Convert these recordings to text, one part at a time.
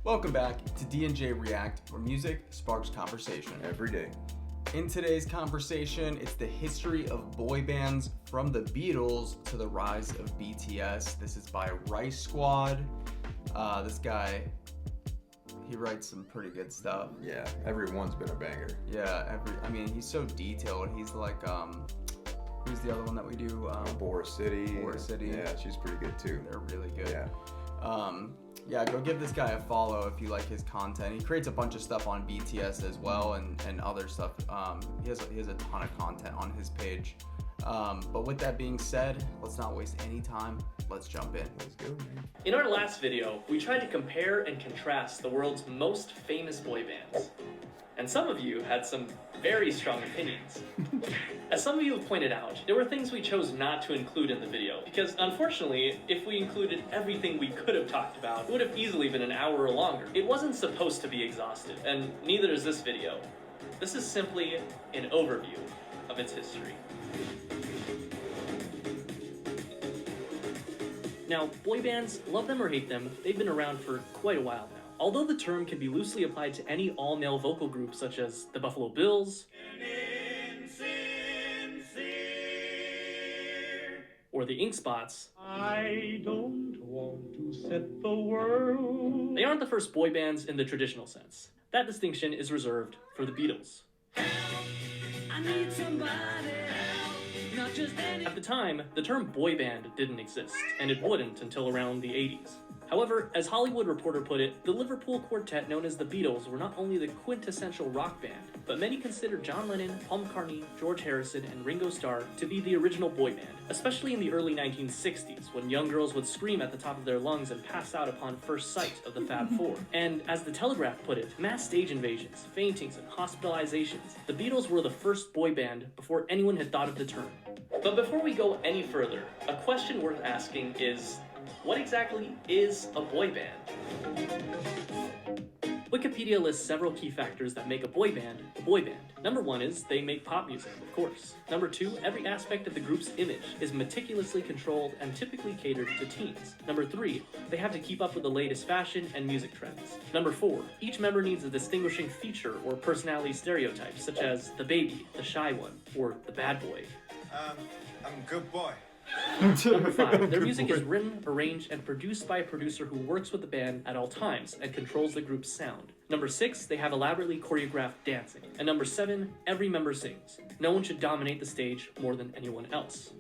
Welcome back to D&J React, where music sparks conversation. Every day. In today's conversation, it's the history of boy bands from the Beatles to the rise of BTS. This is by Rice Squad. This guy, he writes some pretty good stuff. Yeah, everyone's been a banger. Yeah, he's so detailed. He's like, who's the other one that we do? Boris City. Boris City. Yeah, she's pretty good too. They're really good. Yeah. Yeah, go give this guy a follow if you like his content. He creates a bunch of stuff on BTS as well and other stuff. He has a ton of content on his page. But with that being said, let's not waste any time. Let's jump in. Let's go, man. In our last video, we tried to compare and contrast the world's most famous boy bands. And some of you had some very strong opinions. As some of you have pointed out, there were things we chose not to include in the video, because unfortunately, if we included everything we could have talked about, it would have easily been an hour or longer. It wasn't supposed to be exhaustive, and neither is this video. This is simply an overview of its history. Now, boy bands, love them or hate them, they've been around for quite a while now. Although the term can be loosely applied to any all-male vocal group such as the Buffalo Bills, or the Ink Spots, I don't want to set the world. they aren't the first boy bands in the traditional sense. That distinction is reserved for the Beatles. I need somebody help, not just any. At the time, the term boy band didn't exist, and it wouldn't until around the 80s. However, as Hollywood Reporter put it, the Liverpool quartet known as the Beatles were not only the quintessential rock band, but many considered John Lennon, Paul McCartney, George Harrison, and Ringo Starr to be the original boy band, especially in the early 1960s, when young girls would scream at the top of their lungs and pass out upon first sight of the Fab Four. And as the Telegraph put it, mass stage invasions, faintings, and hospitalizations, the Beatles were the first boy band before anyone had thought of the term. But before we go any further, a question worth asking is, what exactly is a boy band? Wikipedia lists several key factors that make a boy band a boy band. Number 1 is they make pop music, of course. Number 2, every aspect of the group's image is meticulously controlled and typically catered to teens. Number 3, they have to keep up with the latest fashion and music trends. Number 4, each member needs a distinguishing feature or personality stereotype, such as the baby, the shy one, or the bad boy. I'm a good boy. Number 5, their music is written, arranged, and produced by a producer who works with the band at all times and controls the group's sound. Number 6, they have elaborately choreographed dancing. And number 7, every member sings. No one should dominate the stage more than anyone else.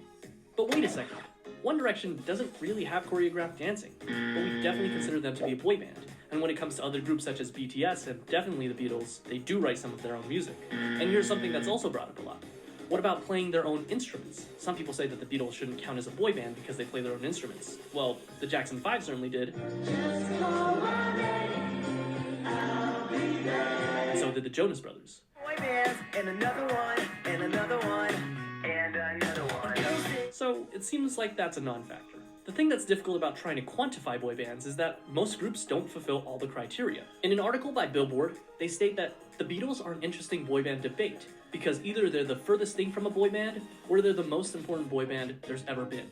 But wait a second. One Direction doesn't really have choreographed dancing, but we definitely consider them to be a boy band. And when it comes to other groups such as BTS and definitely the Beatles, they do write some of their own music. And here's something that's also brought up a lot. What about playing their own instruments? Some people say that the Beatles shouldn't count as a boy band because they play their own instruments. Well, the Jackson 5 certainly did. And so did the Jonas Brothers. Boy bands, and another one, and another one, and another one. So it seems like that's a non-factor. The thing that's difficult about trying to quantify boy bands is that most groups don't fulfill all the criteria. In an article by Billboard, they state that the Beatles are an interesting boy band debate because either they're the furthest thing from a boy band or they're the most important boy band there's ever been.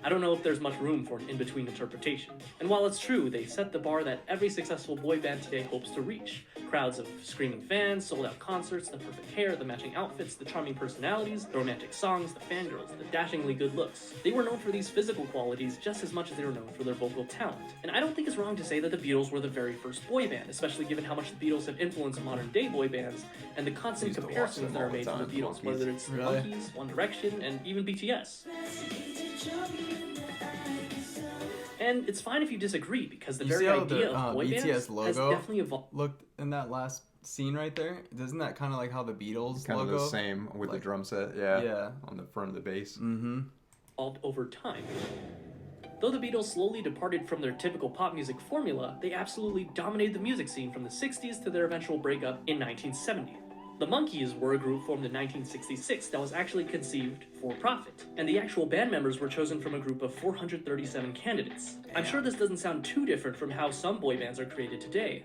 I don't know if there's much room for an in-between interpretation. And while it's true, they set the bar that every successful boy band today hopes to reach. Crowds of screaming fans, sold-out concerts, the perfect hair, the matching outfits, the charming personalities, the romantic songs, the fangirls, the dashingly good looks. They were known for these physical qualities just as much as they were known for their vocal talent. And I don't think it's wrong to say that the Beatles were the very first boy band, especially given how much the Beatles have influenced modern-day boy bands and the constant comparisons that are made to the Beatles, whether it's the Monkees, One Direction, and even BTS. And it's fine if you disagree, because the very idea of boy bands BTS logo has definitely evolved. looked in that last scene right there. Isn't that kind of like how the Beatles Kind logo? of the same with like, the drum set, yeah. Yeah. On the front of the bass. Mm-hmm. Over time. Though the Beatles slowly departed from their typical pop music formula, they absolutely dominated the music scene from the 60s to their eventual breakup in 1970. The Monkees were a group formed in 1966 that was actually conceived for profit, and the actual band members were chosen from a group of 437 candidates. I'm sure this doesn't sound too different from how some boy bands are created today.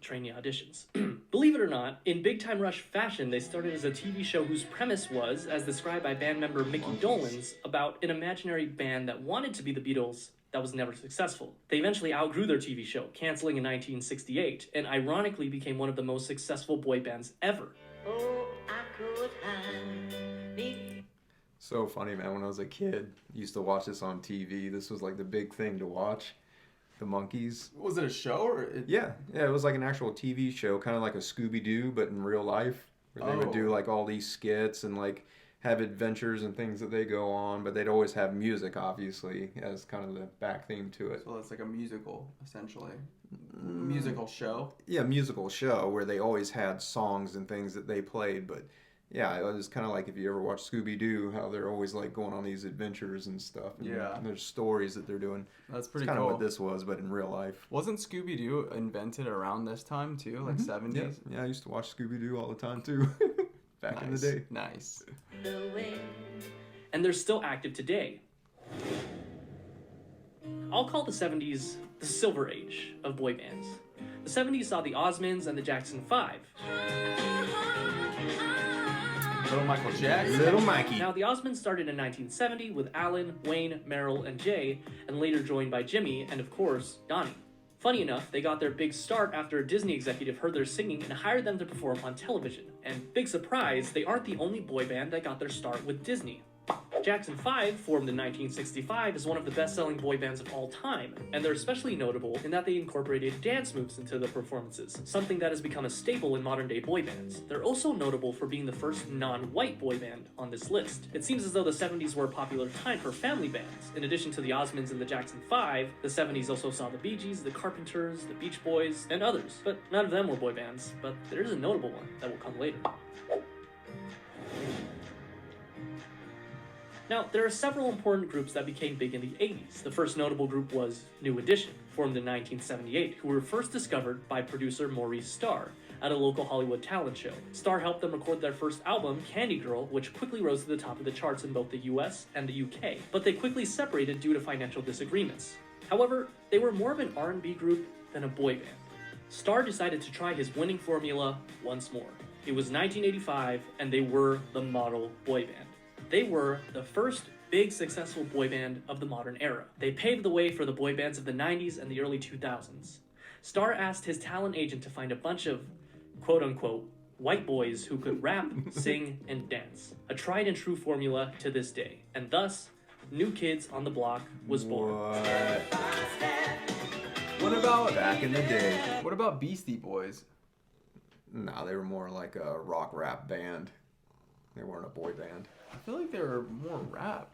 Trainee auditions. Believe it or not, in Big Time Rush fashion, they started as a TV show whose premise was, as described by band member Mickey Dolenz, about an imaginary band that wanted to be the Beatles that was never successful. They eventually outgrew their TV show, canceling in 1968, and ironically became one of the most successful boy bands ever. Oh, I could hide me. So funny, man. When I was a kid, I used to watch this on TV. This was like the big thing to watch. The Monkees. Was it a show or? Yeah, it was like an actual TV show, kind of like a Scooby-Doo, but in real life, where they would do like all these skits and like have adventures and things that they go on, but they'd always have music, obviously, as kind of the back theme to it. So it's like a musical, essentially. Musical show. Yeah, musical show where they always had songs and things that they played, but yeah, it was kind of like if you ever watch Scooby-Doo, how they're always like going on these adventures and stuff. And Yeah. there's stories that they're doing. That's pretty It's kind cool. of what this was, but in real life. Wasn't Scooby-Doo invented around this time too, like 70s? Yeah, I used to watch Scooby-Doo all the time too, back in the day. Nice. The wind. And they're still active today. I'll call the 70s the silver age of boy bands. The 70s saw the Osmonds and the Jackson 5. Little Michael Jackson. Little Mikey. Now, the Osmonds started in 1970 with Alan, Wayne, Merrill, and Jay, and later joined by Jimmy and, of course, Donnie. Funny enough, they got their big start after a Disney executive heard their singing and hired them to perform on television. And big surprise, they aren't the only boy band that got their start with Disney. Jackson 5, formed in 1965, is one of the best-selling boy bands of all time, and they're especially notable in that they incorporated dance moves into their performances, something that has become a staple in modern-day boy bands. They're also notable for being the first non-white boy band on this list. It seems as though the 70s were a popular time for family bands. In addition to the Osmonds and the Jackson 5, the 70s also saw the Bee Gees, the Carpenters, the Beach Boys, and others, but none of them were boy bands, but there is a notable one that will come later. Now, there are several important groups that became big in the 80s. The first notable group was New Edition, formed in 1978, who were first discovered by producer Maurice Starr at a local Hollywood talent show. Starr helped them record their first album, Candy Girl, which quickly rose to the top of the charts in both the US and the UK, but they quickly separated due to financial disagreements. However, they were more of an R&B group than a boy band. Starr decided to try his winning formula once more. It was 1985, and they were the model boy band. They were the first big successful boy band of the modern era. They paved the way for the boy bands of the 90s and the early 2000s. Starr asked his talent agent to find a bunch of quote-unquote white boys who could rap, sing, and dance. A tried and true formula to this day. And thus, New Kids on the Block was born. What about Back in the day. What about Beastie Boys? No, they were more like a rock rap band. They weren't a boy band. I feel like they were more rap.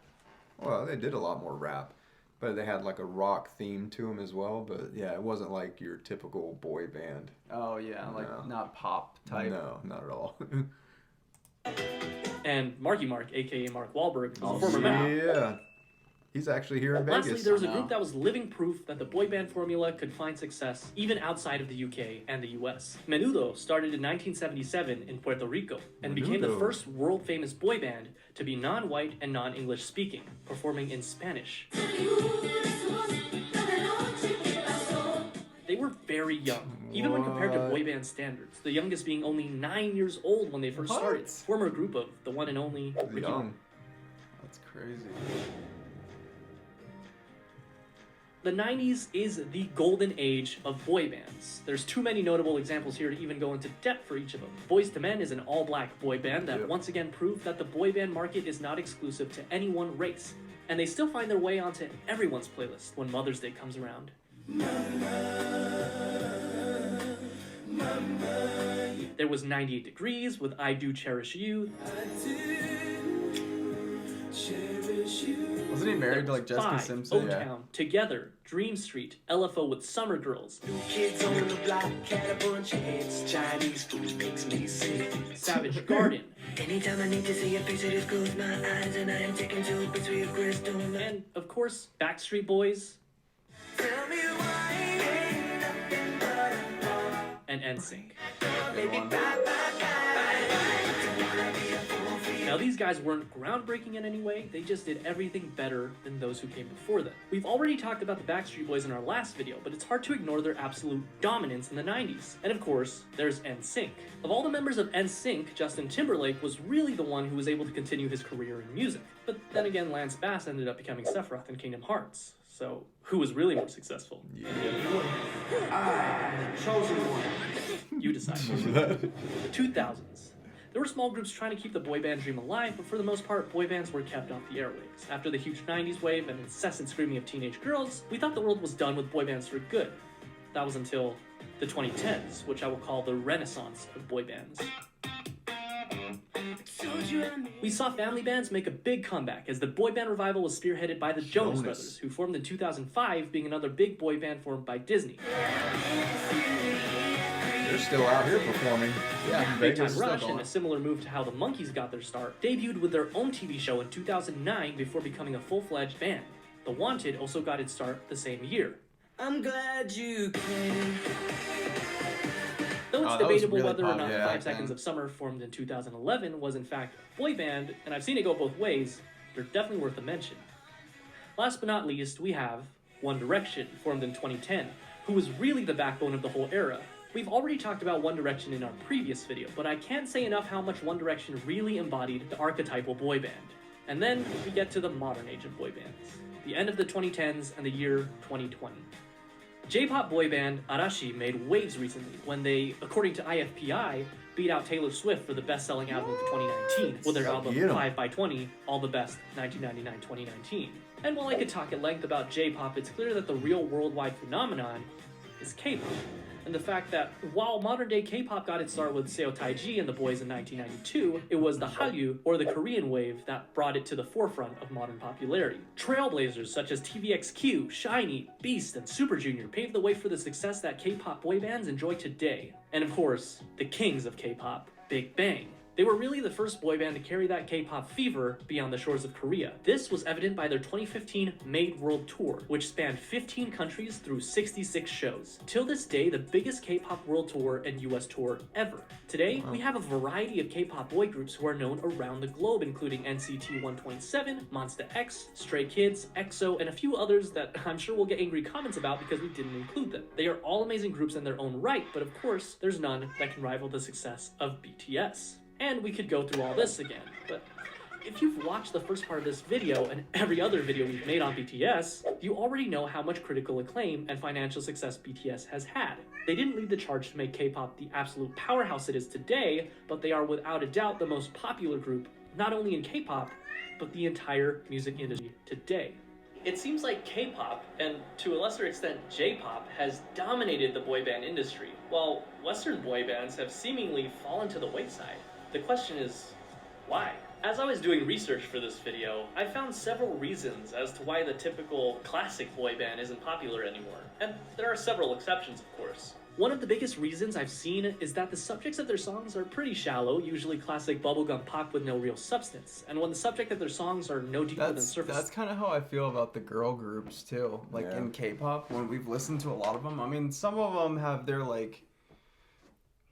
Well, they did a lot more rap, but they had like a rock theme to them as well. But yeah, it wasn't like your typical boy band. Oh yeah, like No. not pop type. No, not at all. And Marky Mark, aka Mark Wahlberg, was a former member. Yeah, he's actually here in Vegas. Lastly, there was a I group know. that was living proof that the boy band formula could find success even outside of the UK and the US. Menudo started in 1977 in Puerto Rico and became the Menudo. first world-famous boy band to be non-white and non-English speaking, performing in Spanish. They were very young, even when compared to What? boy band standards, the youngest being only 9 years old when they first What? started. Former group of the one and only Ricky Martin. Young. That's crazy. The 90s is the golden age of boy bands. There's too many notable examples here to even go into depth for each of them. Boys to Men is an all-black boy band that Yep. once again proved that the boy band market is not exclusive to any one race, and they still find their way onto everyone's playlist when Mother's Day comes around. There was 98 Degrees with I Do Cherish You. Wasn't he married to like Jessica Five, Simpson? O-Town, Together, Dream Street, LFO with Summer Girls, Kids on the block had a bunch of hits. Chinese food makes me sick. Savage Garden, Anytime I need to see a face, I just close my eyes and I am taken to a picture of crystal. and of course, Backstreet Boys Tell me why ain't nothing but a ball. and NSYNC. Good one. Now, these guys weren't groundbreaking in any way, they just did everything better than those who came before them. We've already talked about the Backstreet Boys in our last video, but it's hard to ignore their absolute dominance in the 90s. And of course, there's NSYNC. Of all the members of NSYNC, Justin Timberlake was really the one who was able to continue his career in music. But then again, Lance Bass ended up becoming Sephiroth in Kingdom Hearts, So, who was really more successful? Chosen one. You decide. The 2000s. There were small groups trying to keep the boy band dream alive, but for the most part, boy bands were kept off the airwaves. After the huge 90s wave and incessant screaming of teenage girls, we thought the world was done with boy bands for good. That was until the 2010s, which I will call the renaissance of boy bands. We saw family bands make a big comeback as the boy band revival was spearheaded by the Jonas Brothers, who formed in 2005, being another big boy band formed by Disney. They're still out here performing. Yeah, Big Time Vegas is Rush, still in going. a similar move to how the Monkees got their start, debuted with their own TV show in 2009 before becoming a full-fledged band. The Wanted also got its start the same year. I'm glad you came. Though it's that was debatable really whether or not popular 5 back Seconds then. of Summer, formed in 2011, was in fact a boy band, and I've seen it go both ways, they're definitely worth a mention. Last but not least, we have One Direction, formed in 2010, who was really the backbone of the whole era. We've already talked about One Direction in our previous video, but I can't say enough how much One Direction really embodied the archetypal boy band. And then we get to the modern age of boy bands, the end of the 2010s and the year 2020. J-pop boy band Arashi made waves recently when they, according to IFPI, beat out Taylor Swift for the best-selling album of 2019 with their album Get 'em. 5x20, All the Best 1999-2019. And while I could talk at length about J-pop, it's clear that the real worldwide phenomenon is K-pop. And the fact that while modern-day K-pop got its start with Seo Taiji and the Boys in 1992, it was the Hallyu, or the Korean wave, that brought it to the forefront of modern popularity. Trailblazers such as TVXQ, SHINee, Beast, and Super Junior paved the way for the success that K-pop boy bands enjoy today. And of course, the kings of K-pop, Big Bang. They were really the first boy band to carry that K-pop fever beyond the shores of Korea. This was evident by their 2015 Made World Tour, which spanned 15 countries through 66 shows. Till this day, the biggest K-pop world tour and US tour ever. Today, we have a variety of K-pop boy groups who are known around the globe, including NCT 127, Monsta X, Stray Kids, EXO, and a few others that I'm sure we'll get angry comments about because we didn't include them. They are all amazing groups in their own right, but of course, there's none that can rival the success of BTS. And we could go through all this again, but if you've watched the first part of this video and every other video we've made on BTS, you already know how much critical acclaim and financial success BTS has had. They didn't lead the charge to make K-pop the absolute powerhouse it is today, but they are without a doubt the most popular group, not only in K-pop, but the entire music industry today. It seems like K-pop, and to a lesser extent J-pop, has dominated the boy band industry, while Western boy bands have seemingly fallen to the wayside. The question is, why? As I was doing research for this video, I found several reasons as to why the typical classic boy band isn't popular anymore. And there are several exceptions, of course. One of the biggest reasons I've seen is that the subjects of their songs are pretty shallow, usually classic bubblegum pop with no real substance. And when the subject of their songs are no deeper than surface... That's kind of how I feel about the girl groups too. Like Yeah. in K-pop, when we've listened to a lot of them, I mean, some of them have their like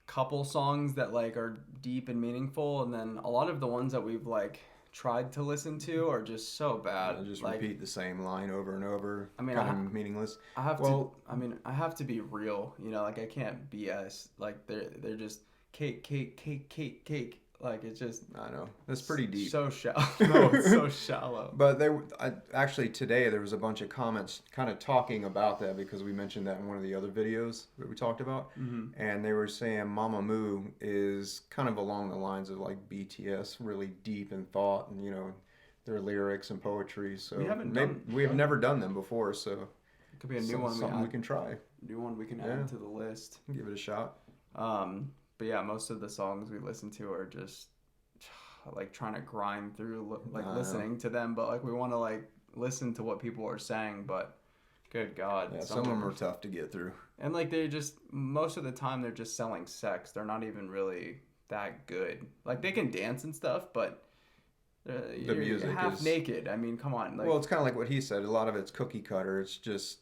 couple songs that like are deep and meaningful, and then a lot of the ones that we've like tried to listen to are just so bad. They just like, repeat the same line over and over. I mean, kind of meaningless. I have Well- to. I mean, I have to be real. You know, like I can't BS. Like they're just cake. Like it's just I know that's pretty deep. so shallow. No, it's so shallow. But actually today there was a bunch of comments kind of talking about that because we mentioned that in one of the other videos that we talked about, and they were saying Mamamoo is kind of along the lines of like BTS, really deep in thought and their lyrics and poetry. So we have never done them before, so It could be a new one. something we can try. New one we can Yeah. add to the list. Give it a shot. But yeah, most of the songs we listen to are just like trying to grind through listening to them, but like we want to like listen to what people are saying, but good God. Yeah, some of them are tough to get through. And like they just, most of the time they're just selling sex. They're not even really that good. Like they can dance and stuff, but you're music half is naked. I mean, come on. Like, well, it's kind of like what he said. A lot of it's cookie cutter. It's just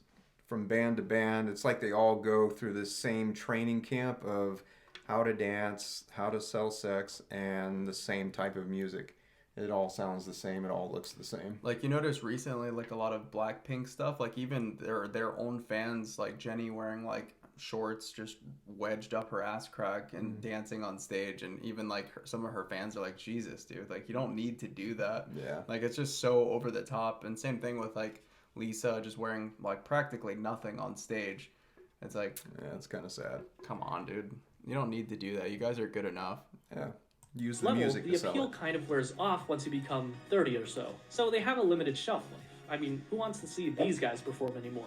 from band to band. It's like they all go through this same training camp of how to dance, how to sell sex, and the same type of music. It all sounds the same. It all looks the same. like you notice recently, like a lot of Blackpink stuff, like even their own fans, like Jennie wearing like shorts just wedged up her ass crack and dancing on stage, and even like some of her fans are like, Jesus, dude, like you don't need to do that. Yeah. Like it's just so over the top. And same thing with like Lisa just wearing like practically nothing on stage. It's like, Yeah, it's kind of sad. come on, dude. You don't need to do that. You guys are good enough. Yeah. Use the Level, music the to sell appeal it. kind of wears off once you become 30 or so. So they have a limited shelf life. I mean, who wants to see these guys perform anymore?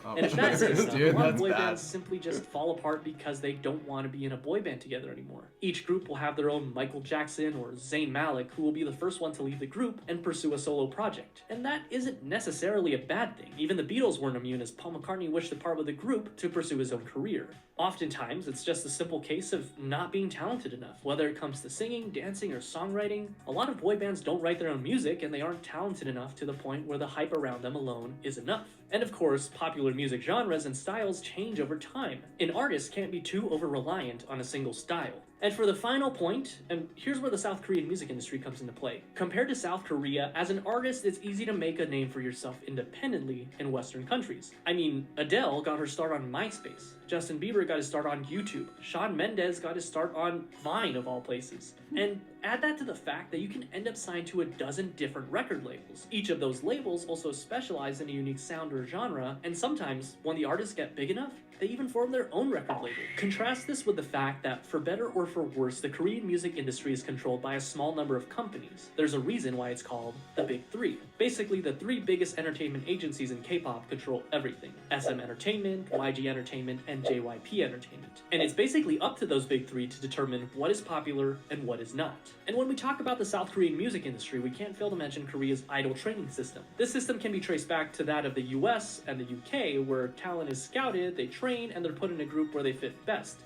Oh, And if that's Jesus, it, dude, a lot of that's boy bad. bands simply just fall apart because they don't want to be in a boy band together anymore. Each group will have their own Michael Jackson or Zayn Malik, who will be the first one to leave the group and pursue a solo project. And that isn't necessarily a bad thing. Even the Beatles weren't immune, as Paul McCartney wished to part with the group to pursue his own career. Oftentimes, it's just a simple case of not being talented enough, whether it comes to singing, dancing, or songwriting. A lot of boy bands don't write their own music, and they aren't talented enough to the point where the hype around them alone is enough. And of course, popular music genres and styles change over time. An artist can't be too over-reliant on a single style. And for the final point, and here's where the South Korean music industry comes into play. Compared to South Korea, as an artist, it's easy to make a name for yourself independently in Western countries. I mean, Adele got her start on MySpace. Justin Bieber got his start on YouTube. Shawn Mendes got his start on Vine, of all places. And add that to the fact that you can end up signed to a dozen different record labels. Each of those labels also specialize in a unique sound or genre, and sometimes, when the artists get big enough, they even form their own record label. Contrast this with the fact that, for better or for worse, the Korean music industry is controlled by a small number of companies. There's a reason why it's called the Big Three. Basically, the three biggest entertainment agencies in K-pop control everything. SM Entertainment, YG Entertainment, and JYP Entertainment. And it's basically up to those big three to determine what is popular and what is not. And when we talk about the South Korean music industry, we can't fail to mention Korea's idol training system. This system can be traced back to that of the US and the UK, where talent is scouted, they train, and they're put in a group where they fit best.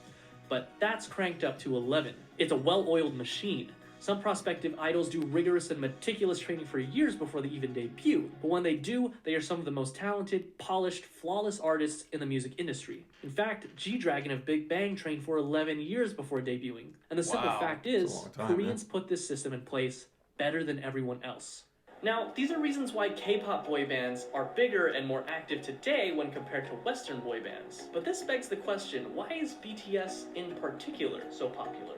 But that's cranked up to 11. It's a well-oiled machine. Some prospective idols do rigorous and meticulous training for years before they even debut, but when they do, they are some of the most talented, polished, flawless artists in the music industry. In fact, G-Dragon of Big Bang trained for 11 years before debuting. And the simple Wow. fact That's is, a long time, Koreans put this system in place better than everyone else. Now, these are reasons why K-pop boy bands are bigger and more active today when compared to Western boy bands. But this begs the question, why is BTS in particular so popular?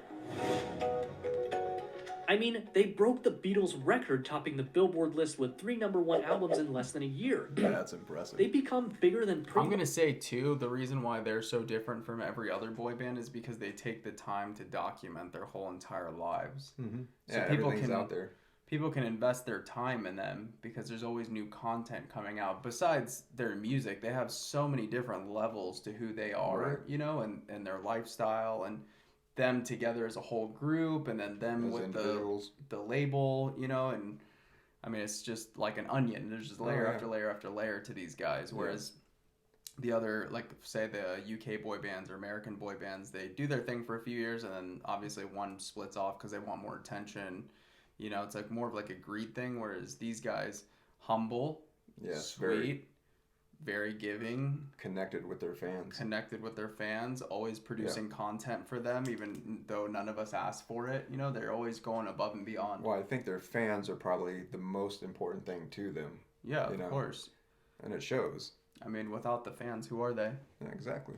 I mean, they broke the Beatles' record, topping the Billboard list with 3 #1 albums in less than a year. That's impressive. They become bigger than I'm gonna say too, the reason why they're so different from every other boy band is because they take the time to document their whole entire lives. Mm-hmm. So Yeah, people everything's can- out there. People can invest their time in them because there's always new content coming out. Besides their music, they have so many different levels to who they are, Right. you know, and their lifestyle, and them together as a whole group, and then them As with individuals. the label, you know, and I mean, it's just like an onion. There's just layer Oh, yeah. after layer after layer to these guys. Yeah. Whereas the other, like say the UK boy bands or American boy bands, they do their thing for a few years, and then obviously one splits off because they want more attention. You know, it's like more of like a greed thing. Whereas these guys, humble, Yes, sweet, very giving, connected with their fans. connected with their fans, always producing content for them, even though none of us asked for it. You know, they're always going above and beyond. Well, I think their fans are probably the most important thing to them, Yeah, you of know. course. and it shows. I mean, without the fans, who are they? Yeah, exactly.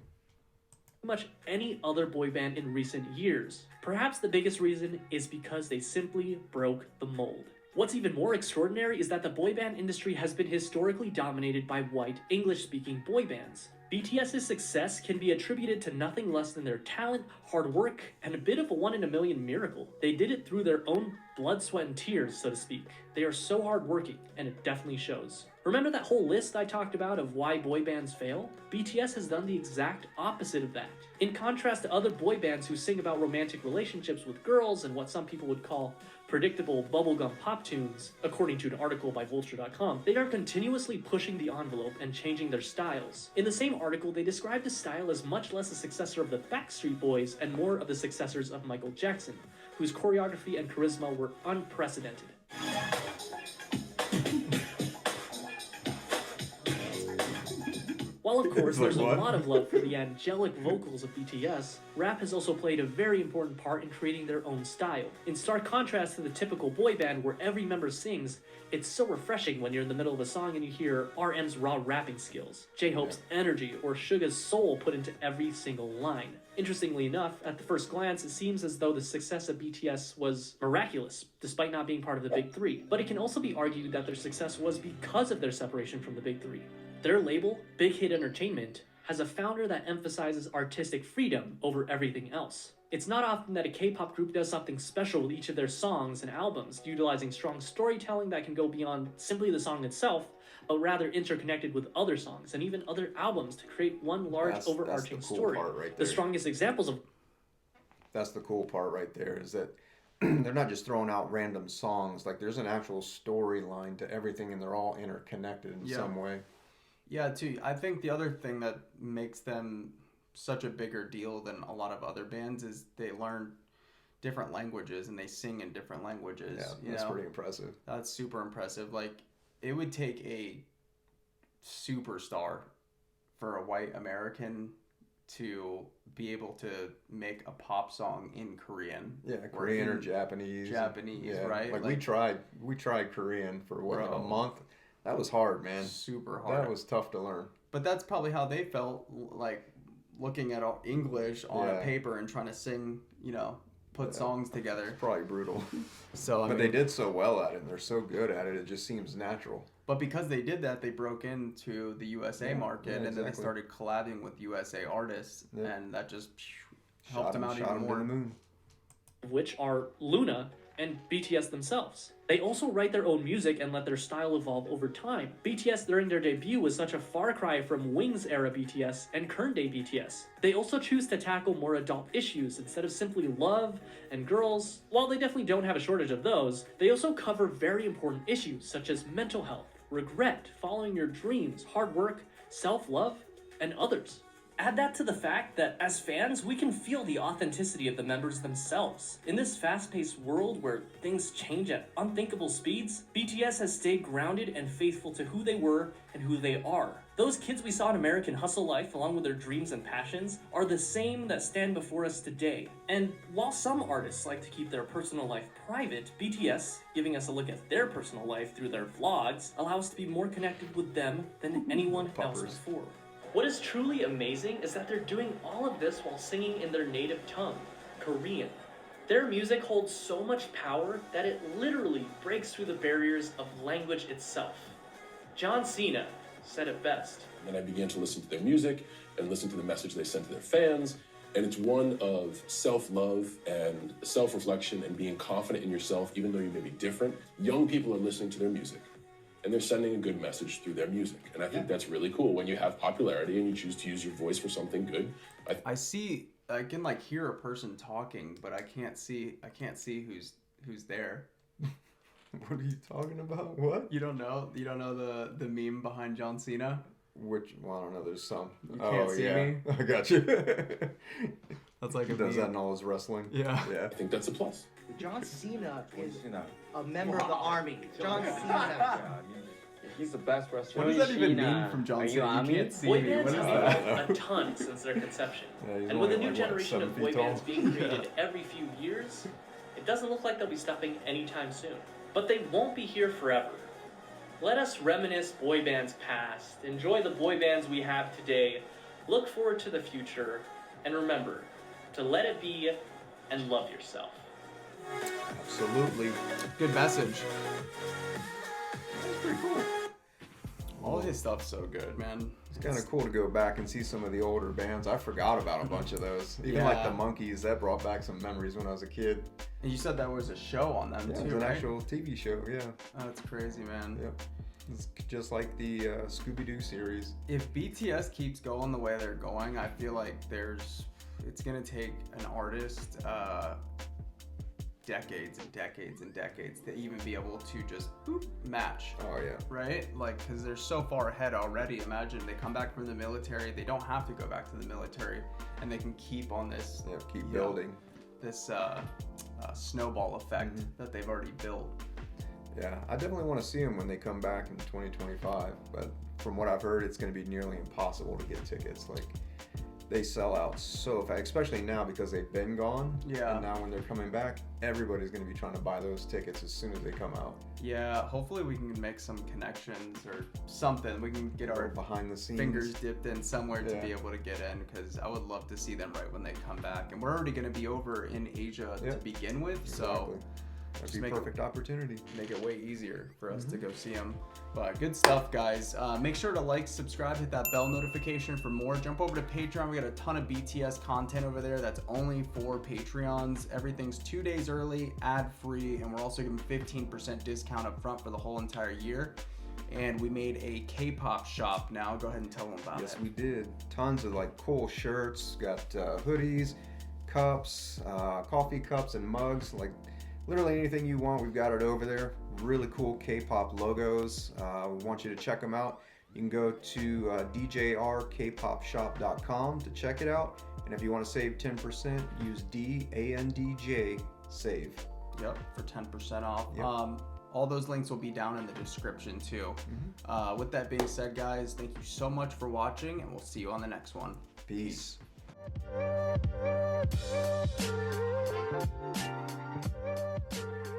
much any other boy band in recent years. Perhaps the biggest reason is because they simply broke the mold. What's even more extraordinary is that the boy band industry has been historically dominated by white, English-speaking boy bands. BTS's success can be attributed to nothing less than their talent, hard work, and a bit of a one-in-a-million miracle. They did it through their own blood, sweat, and tears, so to speak. They are so hardworking, and it definitely shows. Remember that whole list I talked about of why boy bands fail? BTS has done the exact opposite of that. In contrast to other boy bands who sing about romantic relationships with girls and what some people would call predictable bubblegum pop tunes, according to an article by Vulture.com, they are continuously pushing the envelope and changing their styles. In the same article, they describe the style as much less a successor of the Backstreet Boys and more of the successors of Michael Jackson, whose choreography and charisma were unprecedented. While of course It's like, there's what? a lot of love for the angelic vocals of BTS, rap has also played a very important part in creating their own style. In stark contrast to the typical boy band where every member sings, it's so refreshing when you're in the middle of a song and you hear RM's raw rapping skills, J-Hope's energy, or Suga's soul put into every single line. Interestingly enough, at the first glance, it seems as though the success of BTS was miraculous, despite not being part of the Big Three. But it can also be argued that their success was because of their separation from the Big Three. Their label, Big Hit Entertainment, has a founder that emphasizes artistic freedom over everything else. It's not often that a K-pop group does something special with each of their songs and albums, utilizing strong storytelling that can go beyond simply the song itself, but rather interconnected with other songs and even other albums to create one large overarching the cool story. part right The there. strongest examples of That's the cool part right there, is that they're not just throwing out random songs. Like, there's an actual storyline to everything, and they're all interconnected in some way. Yeah, too. I think the other thing that makes them such a bigger deal than a lot of other bands is they learn different languages and they sing in different languages. Yeah, that's pretty impressive. That's super impressive. Like, it would take a superstar for a white American to be able to make a pop song in Korean. Yeah, Korean or Japanese. Japanese, right? Like, we tried Korean for what, a month? That was hard, man. Super hard. That was tough to learn. But that's probably how they felt, like looking at English on a paper and trying to sing, put songs together. It's probably brutal. So, but they did so well at it, and they're so good at it, it just seems natural. But because they did that, they broke into the USA market, and then they started collabing with USA artists, and that just helped them out even more. To the moon. which are Luna and BTS themselves. They also write their own music and let their style evolve over time. BTS during their debut was such a far cry from Wings era BTS and current day BTS. They also choose to tackle more adult issues instead of simply love and girls. While they definitely don't have a shortage of those, they also cover very important issues such as mental health, regret, following your dreams, hard work, self-love, and others. Add that to the fact that, as fans, we can feel the authenticity of the members themselves. In this fast-paced world where things change at unthinkable speeds, BTS has stayed grounded and faithful to who they were and who they are. Those kids we saw in American Hustle life, along with their dreams and passions, are the same that stand before us today. And while some artists like to keep their personal life private, BTS, giving us a look at their personal life through their vlogs, allow us to be more connected with them than anyone else before. What is truly amazing is that they're doing all of this while singing in their native tongue, Korean. Their music holds so much power that it literally breaks through the barriers of language itself. John Cena said it best. And I began to listen to their music and listen to the message they sent to their fans. And it's one of self-love and self-reflection and being confident in yourself, even though you may be different. Young people are listening to their music, and they're sending a good message through their music. And I think that's really cool when you have popularity and you choose to use your voice for something good. I can like hear a person talking, but I can't see who's there. What are you talking about? What? You don't know the meme behind John Cena? Well, I don't know. There's some. You can't see me? I got you. That's like he does that in all his wrestling. Yeah. I think that's a plus. John Cena is a member of the army. John Cena. He's the best wrestler. What does that even mean from John Cena? You can't see me. Boy What bands is have that? evolved a ton since their conception. Yeah, and with a new like, generation of 7 boy feet tall. bands being created every few years, it doesn't look like they'll be stopping anytime soon. But they won't be here forever. Let us reminisce boy bands past, enjoy the boy bands we have today, look forward to the future, and remember to let it be and love yourself. Absolutely. Good message. That's pretty cool. All his stuff's so good, man. It's kind of cool to go back and see some of the older bands. I forgot about a bunch of those. Even like the Monkees, that brought back some memories when I was a kid. And you said that was a show on them Yeah, too, it was an right? actual TV show, yeah. Oh, that's crazy, man. Yep. It's just like the Scooby-Doo series. If BTS keeps going the way they're going, I feel like it's gonna take an artist decades and decades and decades to even be able to just match. Oh yeah. Right? Like, because they're so far ahead already. Imagine they come back from the military. They don't have to go back to the military, and they can keep on this. Yeah, keep building. This snowball effect that they've already built. Yeah, I definitely want to see them when they come back in 2025. But from what I've heard, it's going to be nearly impossible to get tickets. Like, they sell out so fast, especially now because they've been gone. Yeah. And now when they're coming back, everybody's going to be trying to buy those tickets as soon as they come out. Yeah, hopefully we can make some connections or something. We can get our behind the scenes fingers dipped in somewhere to Yeah. be able to get in, because I would love to see them right when they come back. And we're already going to be over in Asia to begin with, so that'd just be a perfect opportunity. Make it way easier for us to go see them. But good stuff, guys. Make sure to like, subscribe, hit that bell notification for more. Jump over to Patreon. We got a ton of BTS content over there that's only for Patreons. Everything's 2 days early, ad-free, and we're also giving 15% discount up front for the whole entire year. And we made a K-pop shop now. Go ahead and tell them about it. Yes, we did. Tons of like cool shirts. Got hoodies, cups, coffee cups, and mugs. Like literally anything you want, we've got it over there. Really cool K-pop logos. We want you to check them out. You can go to djrkpopshop.com to check it out. And if you want to save 10%, use DANDJ SAVE. Yep, for 10% off. Yep. All those links will be down in the description too. With that being said, guys, thank you so much for watching, and we'll see you on the next one. Peace. Peace.